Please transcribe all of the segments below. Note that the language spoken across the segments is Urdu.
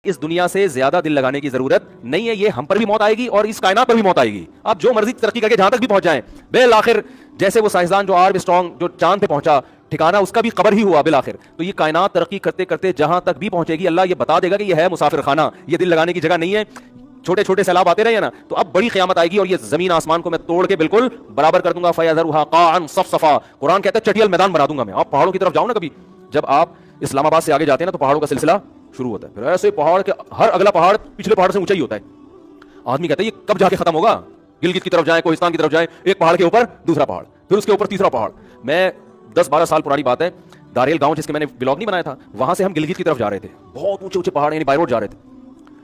اس دنیا سے زیادہ دل لگانے کی ضرورت نہیں ہے. یہ ہم پر بھی موت آئے گی اور اس کائنات پر بھی موت آئے گی. آپ جو مرضی ترقی کر کے جہاں تک بھی پہنچ جائیں, بالآخر جیسے وہ سائنسدان جو آرم اسٹرانگ جو چاند پہ پہنچا, ٹھکانہ اس کا بھی قبر ہی ہوا بالآخر. تو یہ کائنات ترقی کرتے کرتے جہاں تک بھی پہنچے گی, اللہ یہ بتا دے گا کہ یہ ہے مسافر خانہ, یہ دل لگانے کی جگہ نہیں ہے. چھوٹے چھوٹے سیلاب آتے رہے ہیں نا, تو اب بڑی قیامت آئے گی اور یہ زمین آسمان کو میں توڑ کے بالکل برابر کر دوں گا. فَيَذَرُهَا قَاعًا صَفْصَفًا, قرآن کہتا ہے چٹیل میدان بنا دوں گا میں. آپ پہاڑوں کی طرف جاؤ نا کبھی, جب آپ اسلام آباد سے آگے جاتے ہیں نا تو پہاڑوں کا سلسلہ شروع ہوتا ہے. پھر ایسے پہاڑ کے ہر اگلا پہاڑ پچھلے پہاڑ سے اونچا ہی ہوتا ہے. آدمی کہتا ہے یہ کب جا کے ختم ہوگا. گلگت کی طرف جائیں, کوہستان کی طرف جائیں, ایک پہاڑ کے اوپر دوسرا پہاڑ, پھر اس کے اوپر تیسرا پہاڑ. میں 10-12 سال پرانی بات ہے, داریل گاؤں جس کے میں نے بلاگ نہیں بنایا تھا, وہاں سے ہم گلگت کی طرف جا رہے تھے. بہت اونچے اونچے پہاڑ, یعنی بائی روڈ جا رہے تھے.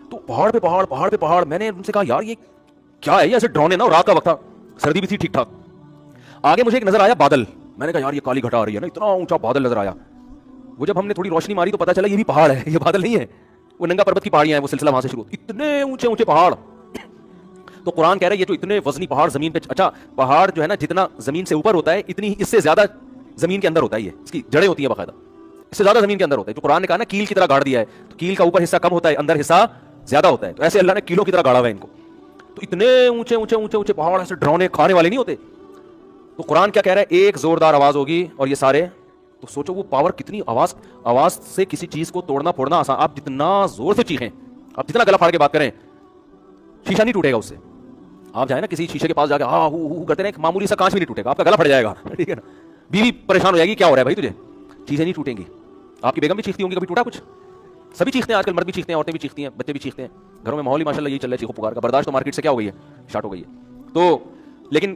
تو پہاڑ پہ پہاڑ, پہاڑ پہ پہاڑ. میں نے ان سے کہا یار یہ کیا ہے, یہ ایسے ڈرونے نا, رات کا وقت تھا, سردی بھی تھی ٹھیک ٹھاک. آگے مجھے ایک نظر آیا بادل. میں نے کہا یار یہ کالی گھٹا آ رہی ہے نا, اتنا اونچا بادل نظر آیا. وہ جب ہم نے تھوڑی روشنی ماری تو پتا چلا یہ بھی پہاڑ ہے, یہ بادل نہیں ہے, وہ ننگا پربت کی پہاڑیاں ہیں. وہ سلسلہ وہاں سے شروع, اتنے اونچے اونچے پہاڑ. تو قرآن کہہ رہا ہے یہ جو اتنے وزنی پہاڑ زمین پہ, اچھا پہاڑ جو ہے نا جتنا زمین سے اوپر ہوتا ہے اتنی اس سے زیادہ زمین کے اندر ہوتا ہے. یہ اس کی جڑیں ہوتی ہیں باقاعدہ, اس سے زیادہ زمین کے اندر ہوتا ہے. جو قرآن نے کہا نا کیل کی طرح گاڑ دیا ہے, تو کیل کا اوپر حصہ کم ہوتا ہے, اندر حصہ زیادہ ہوتا ہے. تو ایسے اللہ نے کیلوں کی طرح گاڑا ہوا ہے ان کو. تو اتنے اونچے اونچے اونچے اونچے پہاڑ ایسے ڈرونے کھانے والے نہیں ہوتے. تو قرآن کیا کہہ رہا ہے, ایک زوردار آواز ہوگی اور یہ سارے, تو سوچو وہ پاور کتنی, آواز سے کسی چیز کو توڑنا پھوڑنا آسان. آپ جتنا زور سے چیخیں, آپ جتنا گلا پھاڑ کے بات کریں, شیشہ نہیں ٹوٹے گا اس سے. آپ جائیں نا کسی شیشے کے پاس جا کے ہاں ہو کرتے رہے, معمولی سا کانچ بھی نہیں ٹوٹے گا, آپ کا گلا پھٹ جائے گا. ٹھیک ہے نا, بیوی پریشان ہو جائے گی, کیا ہو رہا ہے بھائی تجھے, چیزیں نہیں ٹوٹیں گی. آپ کی بیگم بھی چیختی ہوں گی, کبھی ٹوٹا کچھ؟ سبھی چیختے ہیں آج کل, مرد بھی چیختے ہیں, عورتیں بھی چیختی ہیں, بچے بھی چیختے ہیں. گھروں میں ماحول ہی ماشاءاللہ یہی چل رہا ہے چیخو پکار کا. برداشت تو مارکیٹ سے کیا ہو گئی ہے, شارٹ ہو گئی ہے. تو لیکن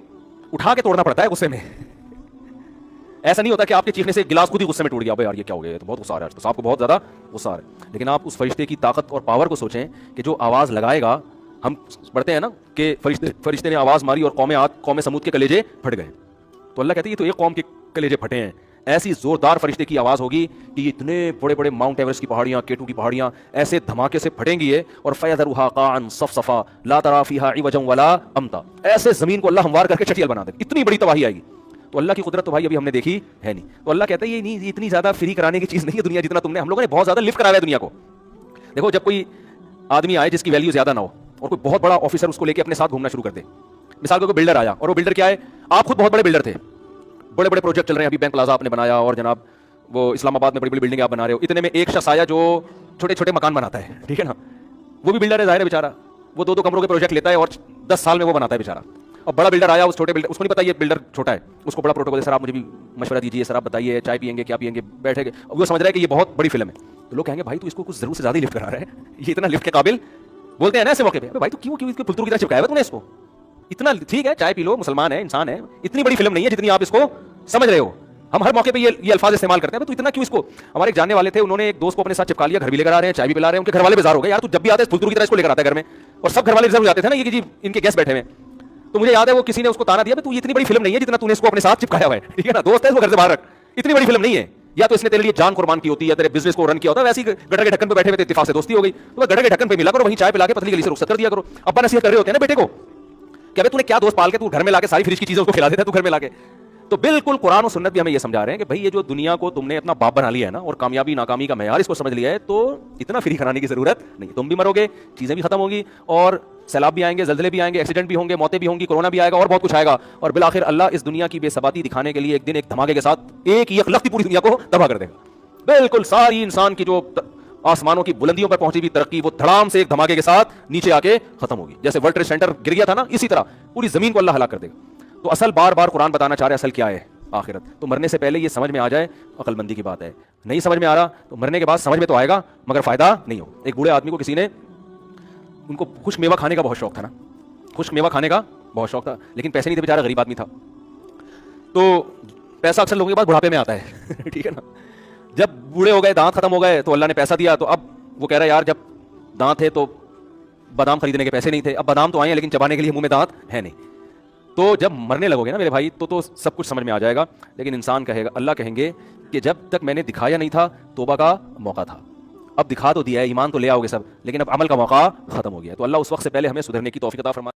اٹھا کے توڑنا پڑتا ہے غصے میں. ایسا نہیں ہوتا کہ آپ کے چیخنے سے گلاس خود ہی غصے میں ٹوٹ گیا, بھائی یار یہ کیا ہو گیا, تو بہت غصہ آ رہا ہے, تو صاحب کو بہت زیادہ غصہ آ رہا ہے. لیکن آپ اس فرشتے کی طاقت اور پاور کو سوچیں کہ جو آواز لگائے گا. ہم پڑھتے ہیں نا کہ فرشتے نے آواز ماری اور قوم سمود کے کلیجے پھٹ گئے. تو اللہ کہتے ہیں یہ تو ایک قوم کے کلیجے پھٹے ہیں. ایسی زوردار فرشتے کی آواز ہوگی کہ یہ اتنے بڑے بڑے ماؤنٹ ایورسٹ کی پہاڑیاں, K2 کی پہاڑیاں ایسے دھماکے سے پھٹیں گی یہ. اور فَيَذَرُهَا قَاعًا صَفْصَفًا لَا تَرَىٰ فِيهَا عِوَجًا وَلَا أَمْتًا, ایسے زمین کو اللہ ہموار کر کے چٹیل بنا دے. اتنی بڑی تباہی آئے گی. تو اللہ کی قدرت تو بھائی ابھی ہم نے دیکھی ہے نہیں. تو اللہ کہتا ہے یہ نہیں, اتنی زیادہ فری کرانے کی چیز نہیں ہے دنیا, جتنا تم نے, ہم لوگوں نے بہت زیادہ لفٹ کرایا ہے دنیا کو. دیکھو جب کوئی آدمی آئے جس کی ویلیو زیادہ نہ ہو اور کوئی بہت بڑا آفیسر اس کو لے کے اپنے ساتھ گھومنا شروع کر دے. مثال کو کوئی بلڈر آیا, اور وہ بلڈر کیا ہے, آپ خود بہت بڑے بلڈر تھے, بڑے بڑے پروجیکٹ چل رہے ہیں, ابھی بینک پلازا آپ نے بنایا, اور جناب وہ اسلام آباد میں بڑی بڑی بلڈنگ آپ بنا رہے ہو. اتنے میں ایک شخص آیا جو چھوٹے چھوٹے مکان بناتا ہے, ٹھیک ہے نا, وہ بھی بلڈر ہے ظاہر ہے بیچارہ, وہ 2 کمروں کے پروجیکٹ لیتا ہے اور 10 سال میں وہ بناتا ہے بیچارہ. اور بڑا بلڈر آیا, اس چھوٹے بلڈر, اس کو نہیں پتا یہ بلڈر چھوٹا ہے, اس کو بڑا پروٹوکول ہے, سر آپ مجھے بھی مشورہ دیجیے, سر آپ بتائیے چائے پیئیں گے کیا پیئیں گے, بیٹھے گے. وہ سمجھ رہا ہے کہ یہ بہت بڑی فلم ہے. تو لوگ کہیں گے بھائی تو اس کو کچھ ضرور سے زیادہ ہی لفٹ کرا رہا ہے, یہ اتنا لفٹ کے قابل, بولتے ہیں نا ایسے موقع پہ, بھائی تو کیوں اس کے پلترو کی طرح چپکایا ہوا تم نے اس کو, اتنا ٹھیک ہے چائے پی لو, مسلمان ہے, انسان ہے, اتنی بڑی فلم نہیں ہے جتنی آپ اس کو سمجھ رہے ہو. ہم ہر موقع پہ یہ الفاظ استعمال کرتے ہیں, تو اتنا کیوں اس کو. ہمارے ایک جاننے والے تھے, انہوں نے ایک دوست کو اپنے ساتھ چپکا لیا, گھر بھی لے کر آ رہے ہیں, چائے بھی پلا رہے ہیں, ان کے گھر والے بیزار ہو گئے, یار تو جب بھی آتے ہیں پلترو کی طرح اس کو لے کر آتا ہے گھر میں, اور سب گھر والے ریزرو جاتے تھے نا یہ کہ جی ان کے گیسٹ بیٹھے ہوئے. تو مجھے یاد ہے وہ کسی نے اس کو تانا دیا, تو یہ اتنی بڑی فلم نہیں ہے جتنا تو نے اس کو اپنے ساتھ چپکایا ہوا ہے, ٹھیک ہے نا, دوست ہے اس کو گھر سے باہر رکھ, اتنی بڑی فلم نہیں ہے. یا تو اس نے تیرے لیے جان قربان کی ہوتی ہے, تیرے بزنس کو رن کیا ہوتا ہے, ویسے ہی گٹر کے ڈھکن پہ بیٹھے ہوئے اتفاق سے دوستی ہو گئی, تو گٹر کے ڈھکن پہ ملا کرو, وہیں چائے پلا کے پتلی گلی سے رخصت کر دیا کرو. ابا نصیحت کر رہے ہوتے ہیں نا بیٹے کو کہ ابے تو نے کیا دوست پال کے تو گھر میں لا کے ساری فریج کی چیزیں اس کو کھلا دیتا ہے تو گھر میں لا کے. تو بالکل قرآن و سنت بھی ہمیں یہ سمجھا رہے ہیں کہ بھائی یہ جو دنیا کو تم نے اپنا باپ بنا لیا ہے نا, اور کامیابی ناکامی کا معیار اس کو سمجھ لیا ہے, تو اتنا فری کرانے کی ضرورت نہیں. تم بھی مرو گے, چیزیں بھی ختم ہوگی, اور سیلاب بھی آئیں گے, زلزلے بھی آئیں گے, ایکسیڈنٹ بھی ہوں گے, موتیں بھی ہوں گی, کورونا بھی آئے گا, اور بہت کچھ آئے گا. اور بالآخر اللہ اس دنیا کی بے ثباتی دکھانے کے لیے ایک دن ایک دھماکے کے ساتھ ایک یکلختی پوری دنیا کو تباہ کر دے گا. بالکل ساری انسان کی جو آسمانوں کی بلندیوں پر پہنچی ہوئی ترقی, وہ دھڑام سے ایک دھماکے کے ساتھ نیچے آ کے ختم ہوگی. جیسے ورلڈ ٹریڈ سینٹر گر گیا تھا نا, اسی طرح پوری زمین کو اللہ ہلاک کر دے گا. تو اصل بار بار قرآن بتانا چاہ رہے اصل کیا ہے, آخرت. تو مرنے سے پہلے یہ سمجھ میں آ جائے, عقل مندی کی بات ہے. نہیں سمجھ میں آ رہا تو مرنے کے بعد سمجھ میں تو آئے گا, مگر فائدہ نہیں ہو. ایک بوڑھے آدمی کو کسی نے, ان کو خشک میوہ کھانے کا بہت شوق تھا نا, خشک میوہ کھانے کا بہت شوق تھا, لیکن پیسے نہیں تھے, بیچارہ غریب آدمی تھا. تو پیسہ اکثر لوگوں کے پاس بڑھاپے میں آتا ہے, ٹھیک ہے نا. جب بوڑھے ہو گئے, دانت ختم ہو گئے, تو اللہ نے پیسہ دیا. تو اب وہ کہہ رہا ہے یار جب دانت تھے تو بادام خریدنے کے پیسے نہیں تھے, اب بادام تو آئے ہیں لیکن چبانے کے لیے منہ میں دانت ہے نہیں. تو جب مرنے لگو گے نا میرے بھائی, تو سب کچھ سمجھ میں آ جائے گا. لیکن انسان کہے گا, اللہ کہیں گے کہ جب تک میں نے دکھایا نہیں تھا توبہ کا موقع تھا, اب دکھا تو دیا ہے, ایمان تو لے آؤ گے سب, لیکن اب عمل کا موقع ختم ہو گیا. تو اللہ اس وقت سے پہلے ہمیں سدھرنے کی توفیق عطا فرمائے.